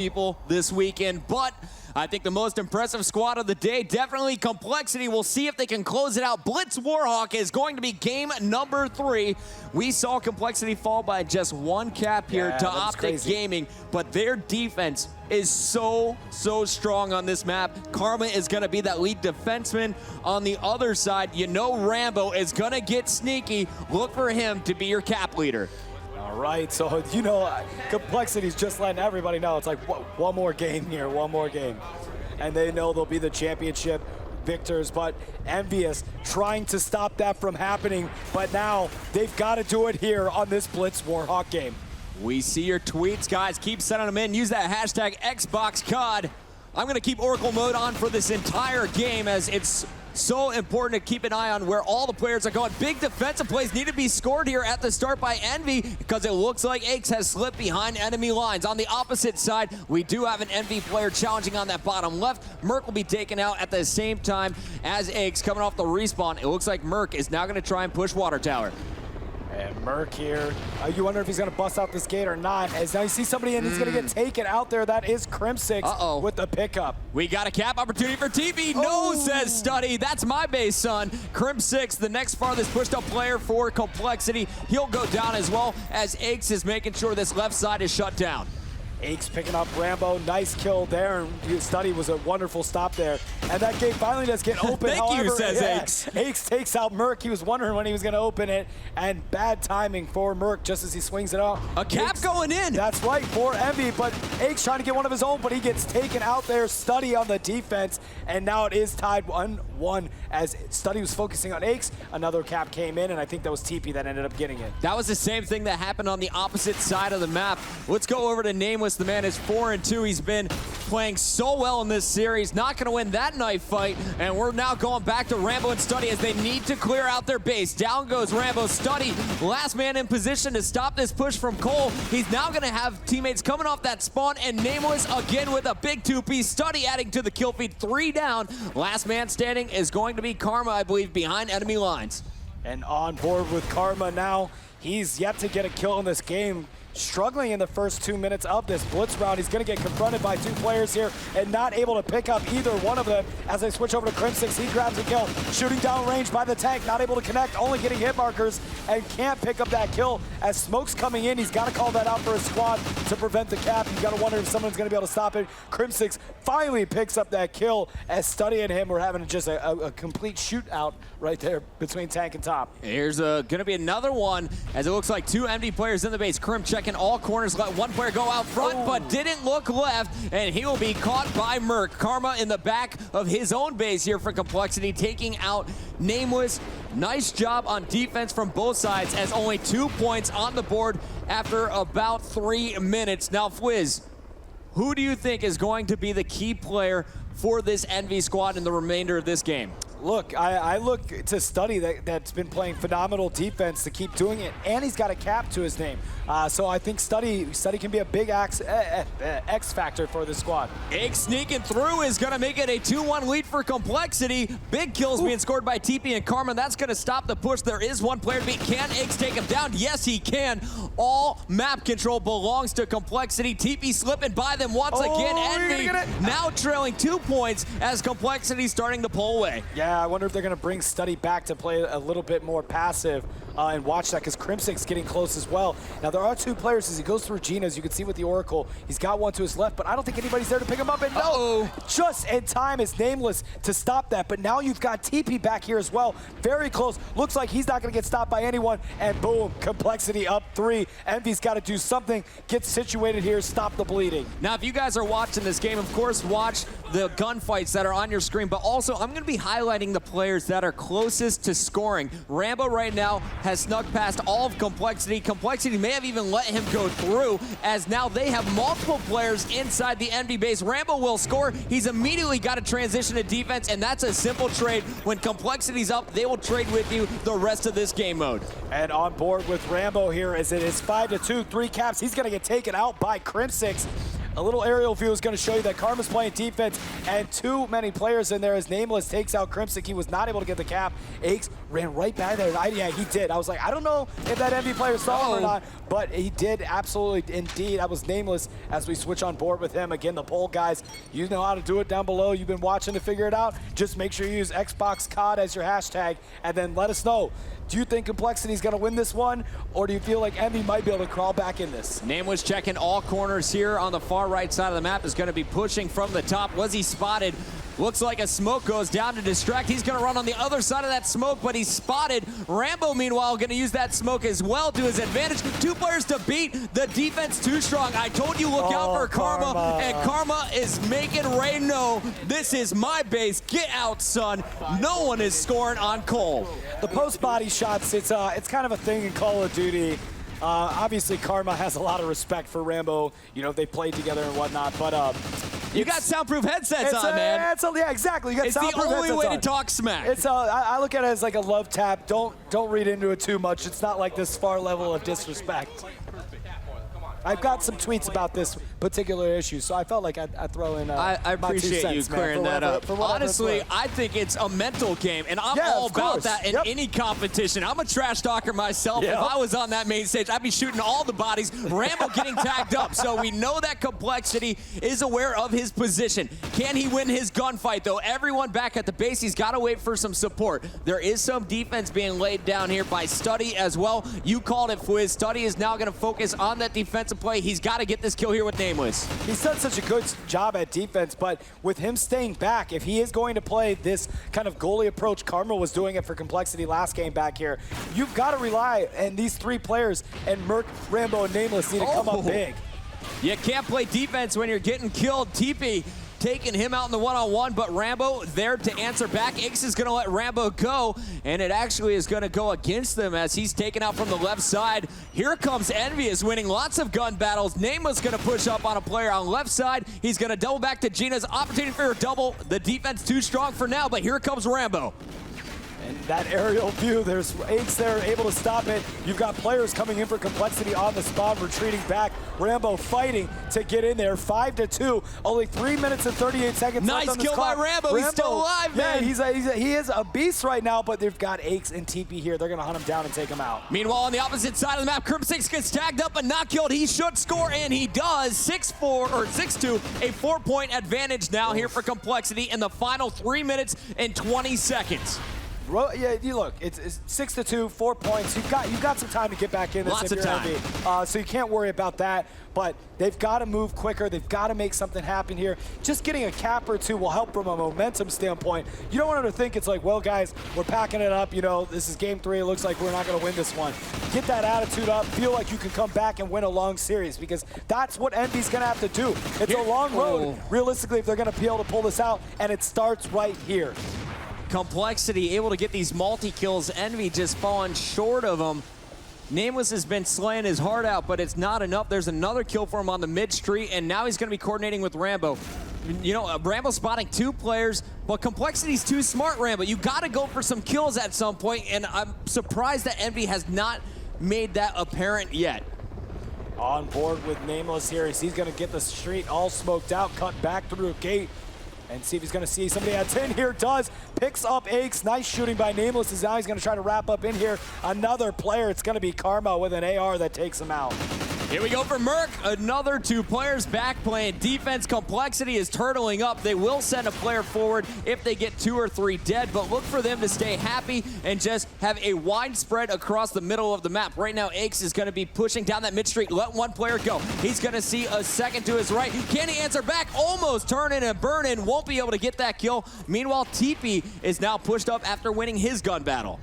people this weekend, but I think the most impressive squad of the day, definitely Complexity. We'll see if they can close it out. BLITZ WARHAWK is going to be game number 3. We saw Complexity fall by just one cap here to Optic Gaming, but their defense is so strong on this map. Karma is going to be that lead defenseman. On the other side, you know Rambo is going to get sneaky. Look for him to be your cap leader. All right, so you know, Complexity's just letting everybody know it's like one more game here, one more game. And they know they'll be the championship victors, but Envious trying to stop that from happening, but now they've got to do it here on this BLITZ WARHAWK game. We see your tweets, guys. Keep sending them in. Use that hashtag XboxCOD. I'm going to keep Oracle mode on for this entire game as it's so important to keep an eye on where all the players are going. Big defensive plays need to be scored here at the start by Envy because it looks like Aches has slipped behind enemy lines. On the opposite side, we do have an Envy player challenging on that bottom left. Merc will be taken out at the same time as Aches coming off the respawn. It looks like Merc is now going to try and push Water Tower. And Merc here, you wonder if he's going to bust out this gate or not. As now you see somebody and he's going to get taken out there. That is Crim6 with the pickup. We got a cap opportunity for TP. No, says Study. That's my base, son. Crim6, the next farthest pushed up player for Complexity. He'll go down as well as Aches is making sure this left side is shut down. Aches picking up Rambo, nice kill there, and Study was a wonderful stop there. And that gate finally does get open. Thank you, says Aches. Aches takes out Merc. He was wondering when he was going to open it, and bad timing for Merc just as he swings it out. A cap Aches, going in. That's right, for Envy, but Aches trying to get one of his own, but he gets taken out there. Study on the defense, and now it is tied 1-1 as Study was focusing on Aches. Another cap came in, and I think that was TP that ended up getting it. That was the same thing that happened on the opposite side of the map. Let's go over to Nameless. The man is 4-2. He's been playing so well in this series. Not going to win that knife fight. And we're now going back to Rambo and Study as they need to clear out their base. Down goes Rambo. Study, last man in position to stop this push from Cole. He's now going to have teammates coming off that spawn. And Nameless again with a big 2-piece. Study adding to the kill feed. 3 down. Last man standing is going to be Karma, I believe, behind enemy lines. And on board with Karma now. He's yet to get a kill in this game. Struggling in the first 2 minutes of this Blitz round. He's going to get confronted by 2 players here and not able to pick up either one of them. As they switch over to Crim6, he grabs a kill. Shooting down range by the tank, not able to connect, only getting hit markers and can't pick up that kill. As smoke's coming in, he's got to call that out for his squad to prevent the cap. You got to wonder if someone's going to be able to stop it. Crim6 finally picks up that kill as Study and him were having just a complete shootout right there between tank and top. Here's going to be another one as it looks like 2 empty players in the base. Crim checking all corners, let one player go out front, but didn't look left, and he will be caught by Merc. Karma in the back of his own base here for Complexity, taking out Nameless. Nice job on defense from both sides as only 2 points on the board after about 3 minutes. Now, Fwiz, who do you think is going to be the key player for this Envy squad in the remainder of this game? Look, I look to Study that's been playing phenomenal defense to keep doing it, and he's got a cap to his name. So I think Study can be a big X factor for the squad. Aches sneaking through is going to make it a 2-1 lead for Complexity. Big kills being scored by TP and Karma. That's going to stop the push. There is one player to beat. Can Aches take him down? Yes, he can. All map control belongs to Complexity. TP slipping by them once again. Envy now trailing 2 points as Complexity starting to pull away. Yeah, I wonder if they're going to bring Study back to play a little bit more passive and watch that because Crim6 getting close as well. Now, there are 2 players as he goes through Gina, as you can see with the Oracle. He's got one to his left, but I don't think anybody's there to pick him up. And no, just in time is Nameless to stop that. But now you've got TP back here as well. Very close. Looks like he's not going to get stopped by anyone. And boom, Complexity up 3. Envy's got to do something, get situated here, stop the bleeding. Now, if you guys are watching this game, of course, watch the gunfights that are on your screen, but also I'm going to be highlighting the players that are closest to scoring. Rambo right now has snuck past all of Complexity. Complexity may have even let him go through, as now they have multiple players inside the Envy base. Rambo will score. He's immediately got to transition to defense, and that's a simple trade. When Complexity's up, they will trade with you the rest of this game mode. And on board with Rambo here as it is 5-2, 3 caps. He's going to get taken out by Crim6. A little aerial view is going to show you that Karma's playing defense, and too many players in there as Nameless takes out Crimson. He was not able to get the cap. Aches ran right by there. Yeah, he did. I was like, I don't know if that MV player saw him or not, but he did absolutely indeed. That was Nameless as we switch on board with him. Again, the poll guys, you know how to do it down below. You've been watching to figure it out. Just make sure you use Xbox COD as your hashtag, and then let us know. Do you think Complexity is going to win this one, or do you feel like Envy might be able to crawl back in this? Nameless checking all corners here on the far right side of the map, is going to be pushing from the top. Was he spotted? Looks like a smoke goes down to distract. He's going to run on the other side of that smoke, but he's spotted. Rambo, meanwhile, going to use that smoke as well to his advantage. 2 players to beat. The defense too strong. I told you, look out for Karma, and Karma is making Ray know, this is my base. Get out, son. No one is scoring on Cole. The post-body shots, it's kind of a thing in Call of Duty. Obviously, Karma has a lot of respect for Rambo. You know, they played together and whatnot, but you got soundproof headsets on, man. Yeah, exactly. You got it's the only way to talk smack. It's I look at it as like a love tap. Don't read into it too much. It's not like this far level of disrespect. I've got some tweets about this particular issue, so I felt like I'd throw in I appreciate you clearing that up. Honestly, I think it's a mental game, and I'm all about that in any competition. I'm a trash talker myself. If I was on that main stage, I'd be shooting all the bodies, Rambo getting tagged up. So we know that Complexity is aware of his position. Can he win his gunfight, though? Everyone back at the base, he's got to wait for some support. There is some defense being laid down here by Study as well. You called it, Fwiz. Study is now going to focus on that defensive play. He's got to get this kill here with Nameless. He's done such a good job at defense, but with him staying back, if he is going to play this kind of goalie approach, Karma was doing it for Complexity last game back here, you've got to rely, and these 3 players, and Merc, Rambo, and Nameless need to come up big. You can't play defense when you're getting killed. TP taking him out in the one-on-one, but Rambo there to answer back. Ace is going to let Rambo go, and it actually is going to go against them as he's taken out from the left side. Here comes Envious winning lots of gun battles. Nameless going to push up on a player on left side. He's going to double back to Gina's opportunity for a double. The defense too strong for now, but here comes Rambo. And that aerial view, there's Aches there able to stop it. You've got players coming in for Complexity on the spot, retreating back. Rambo fighting to get in there, 5-2. Only 3 minutes and 38 seconds left on this clock. Nice kill by Rambo. He's still alive, man. Yeah, he is a beast right now, but they've got Aches and TP here. They're going to hunt him down and take him out. Meanwhile, on the opposite side of the map, Crimson gets tagged up but not killed. He should score, and he does. 6-4 or 6-2, a 4-point advantage now here for Complexity in the final 3 minutes and 20 seconds. Yeah, you look, it's 6-2, 4 points. You've got some time to get back in this. Lots of time. So you can't worry about that. But they've got to move quicker. They've got to make something happen here. Just getting a cap or 2 will help from a momentum standpoint. You don't want them to think it's like, well, guys, we're packing it up. You know, this is game 3. It looks like we're not going to win this one. Get that attitude up. Feel like you can come back and win a long series, because that's what Envy's going to have to do. It's a long road, realistically, if they're going to be able to pull this out, and it starts right here. Complexity able to get these multi-kills. Envy just falling short of them. Nameless has been slaying his heart out, but it's not enough. There's another kill for him on the mid-street, and now he's going to be coordinating with Rambo. You know, Rambo spotting 2 players, but Complexity's too smart, Rambo. You got to go for some kills at some point, and I'm surprised that Envy has not made that apparent yet. On board with Nameless here as he's going to get the street all smoked out, cut back through a gate, and see if he's going to see somebody at 10 here. Does. Picks up Aches. Nice shooting by Nameless as now he's going to try to wrap up in here. Another player. It's going to be Karma with an AR that takes him out. Here we go for Merc. Another 2 players back playing defense. Complexity is turtling up. They will send a player forward if they get 2 or 3 dead, but look for them to stay happy and just have a wide spread across the middle of the map. Right now, Aches is going to be pushing down that mid-street. Let 1 player go. He's going to see a second to his right. Can he answer back? Almost turning and burning. Won't be able to get that kill. Meanwhile, TP is now pushed up after winning his gun battle.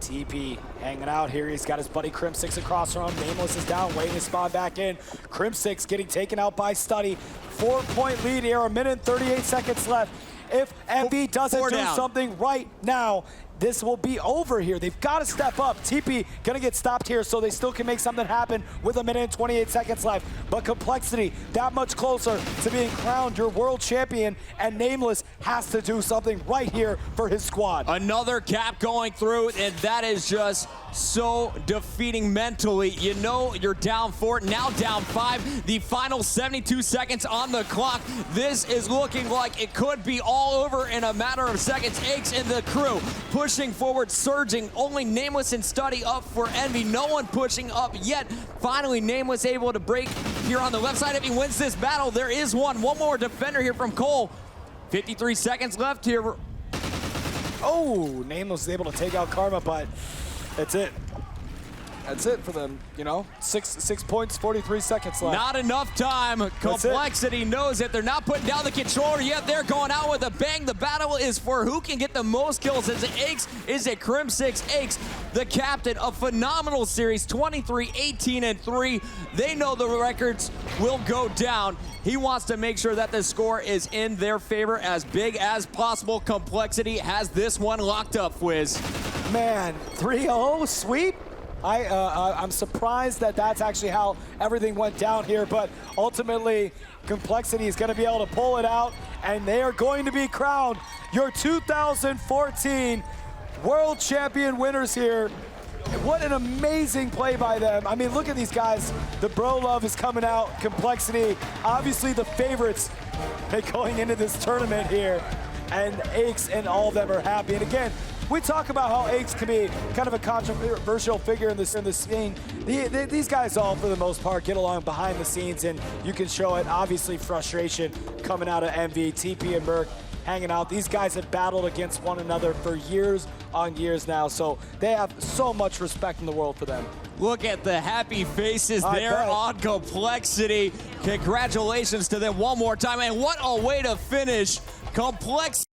TP hanging out here. He's got his buddy Crim6 across from him. Nameless is down, waiting to spawn back in. Crim6 getting taken out by Study. 4-point lead here, 1 minute and 38 seconds left. If MB doesn't do something right now, this will be over here. They've got to step up. TP gonna get stopped here so they still can make something happen with 1 minute and 28 seconds left. But Complexity that much closer to being crowned your world champion, and Nameless has to do something right here for his squad. Another cap going through, and that is just so defeating mentally. You know you're down 4, now down 5. The final 72 seconds on the clock. This is looking like it could be all over in a matter of seconds. Aches and the crew pushing forward, surging. Only Nameless and Study up for Envy. No one pushing up yet. Finally, Nameless able to break here on the left side. If he wins this battle, there is one more defender here from Cole. 53 seconds left here. Oh, Nameless is able to take out Karma, but that's it. That's it for them, you know? 6 points, 43 seconds left. Not enough time. Complexity knows it. They're not putting down the controller yet. They're going out with a bang. The battle is for who can get the most kills. Is it Aches? Is it Crim6? Aches, the captain, a phenomenal series, 23, 18, and 3. They know the records will go down. He wants to make sure that the score is in their favor as big as possible. Complexity has this one locked up, Fwiz. Man, 3-0 sweep? I'm surprised that that's actually how everything went down here, but ultimately Complexity is going to be able to pull it out, and they are going to be crowned your 2014 World Champion winners here. What an amazing play by them. I mean, look at these guys. The bro love is coming out. Complexity, obviously the favorites going into this tournament here, and Aches and all of them are happy. And again, we talk about how Aches can be kind of a controversial figure in the scene. These guys all, for the most part, get along behind the scenes, and you can show it. Obviously, frustration coming out of MV, TP, and Merc hanging out. These guys have battled against one another for years on years now, so they have so much respect in the world for them. Look at the happy faces there on Complexity. Congratulations to them one more time, and what a way to finish. Complexity.